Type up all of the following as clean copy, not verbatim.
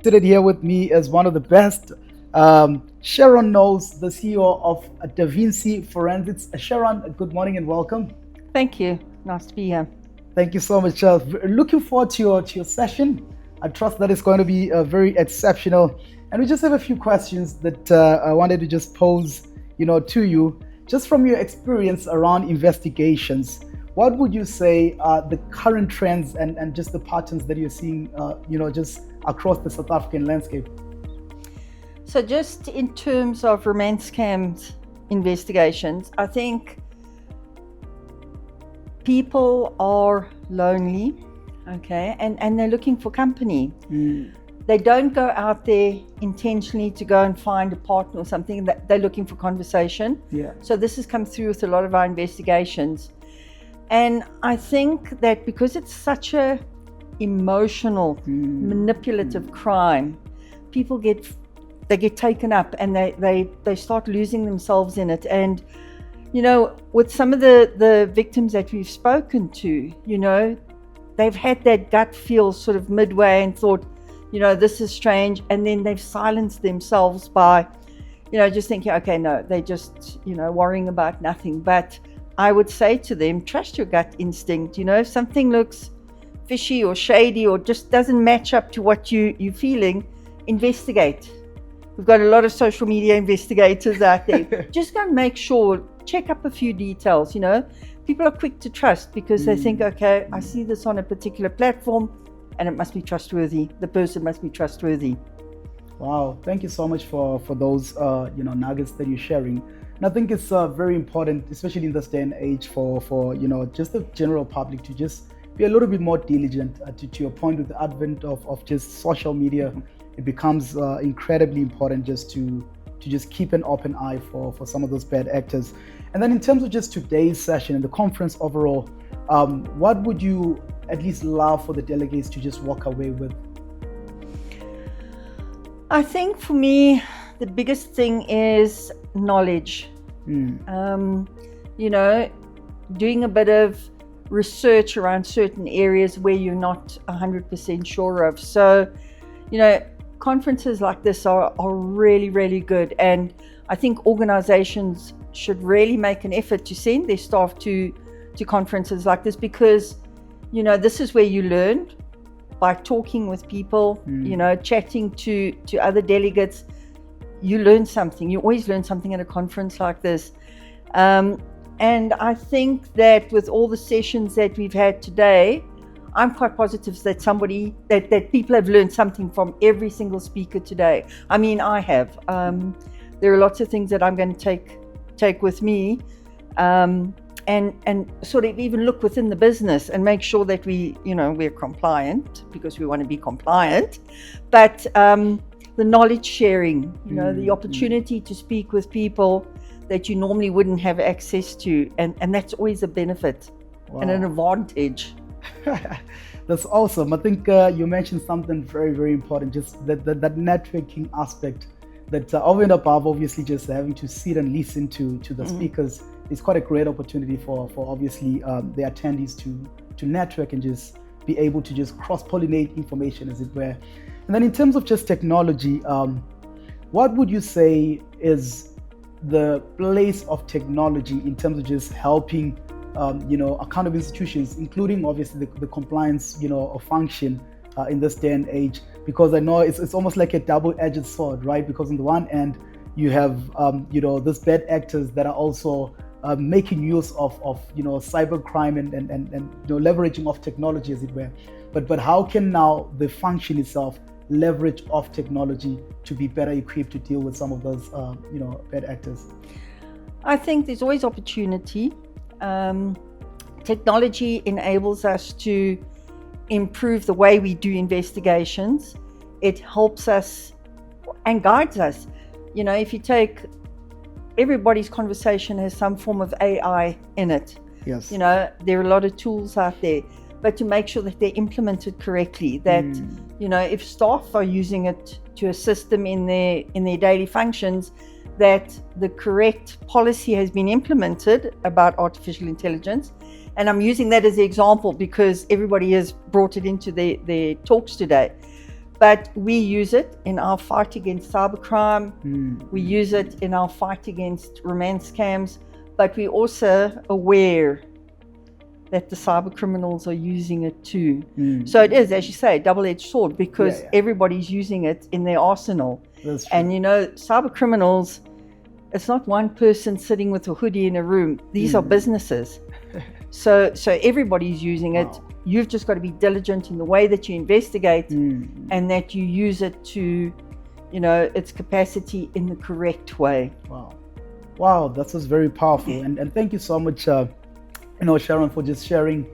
Seated here with me is one of the best, Sharon Knowles, the CEO of Da Vinci Forensics. Sharon, good morning and welcome. Thank you. Nice to be here. Thank you so much. Looking forward to your session. I trust that it's going to be very exceptional. And we just have a few questions that I wanted to just pose, to you, just from your experience around investigations. What would you say are the current trends and just the patterns that you're seeing, just across the South African landscape? So, just in terms of romance scams investigations, I think people are lonely, okay, and they're looking for company. They don't go out there intentionally to go and find a partner or something. That they're looking for conversation. Yeah. So this has come through with a lot of our investigations. And I think that because it's such a emotional, manipulative crime, people get taken up and they start losing themselves in it. And with some of the victims that we've spoken to, they've had that gut feel sort of midway and thought, this is strange, and then they've silenced themselves by just thinking, okay, no, they're just worrying about nothing. But I would say to them, trust your gut instinct. If something looks fishy or shady or just doesn't match up to what you're feeling, investigate. We've got a lot of social media investigators out there. Just go and make sure, check up a few details. People are quick to trust because they think, okay, I see this on a particular platform and it must be trustworthy. The person must be trustworthy. Wow, thank you so much for those nuggets that you're sharing. And I think it's very important, especially in this day and age, for just the general public to just be a little bit more diligent. To your point, with the advent of just social media, it becomes incredibly important just to just keep an open eye for some of those bad actors. And then in terms of just today's session and the conference overall, what would you at least love for the delegates to just walk away with? I think for me, the biggest thing is knowledge. Doing a bit of research around certain areas where you're not 100% sure of. So, conferences like this are really, really good. And I think organizations should really make an effort to send their staff to conferences like this because, this is where you learn by talking with people, chatting to other delegates. You learn something. You always learn something at a conference like this. And I think that with all the sessions that we've had today, I'm quite positive that that people have learned something from every single speaker today. I mean, I have. There are lots of things that I'm going to take with me, and sort of even look within the business and make sure that we're compliant because we want to be compliant. But the knowledge sharing, the opportunity to speak with people that you normally wouldn't have access to, and that's always a benefit. Wow. And an advantage. That's awesome. I think you mentioned something very, very important, just that networking aspect, that over and above obviously just having to sit and listen to the speakers is quite a great opportunity for obviously the attendees to network and just be able to just cross-pollinate information, as it were. And then in terms of just technology, what would you say is the place of technology in terms of just helping accountable institutions, including obviously the compliance, function in this day and age? Because I know it's almost like a double-edged sword, right? Because on the one end, you have, these bad actors that are also making use of cybercrime and leveraging of technology, as it were. But how can now the function itself leverage of technology to be better equipped to deal with some of those, bad actors? I think there's always opportunity. Technology enables us to improve the way we do investigations. It helps us and guides us. If you take everybody's conversation has some form of AI in it. Yes. There are a lot of tools out there, but to make sure that they're implemented correctly, that, if staff are using it to assist them in their daily functions, that the correct policy has been implemented about artificial intelligence. And I'm using that as an example because everybody has brought it into their talks today. But we use it in our fight against cybercrime. We use it in our fight against romance scams. But we're also aware that the cyber criminals are using it too. So it is, as you say, a double-edged sword, because everybody's using it in their arsenal. That's true. And cyber criminals, it's not one person sitting with a hoodie in a room. These are businesses. So everybody's using it. You've just got to be diligent in the way that you investigate and that you use it to, its capacity in the correct way. Wow, that was very powerful. And thank you so much, Sharon, for just sharing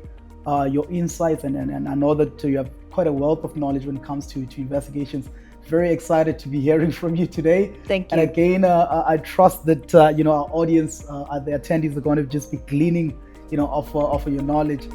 your insights. And I know that you have quite a wealth of knowledge when it comes to investigations. Very excited to be hearing from you today. Thank you. And again, I trust that, our audience, the attendees are going to just be gleaning, off of your knowledge.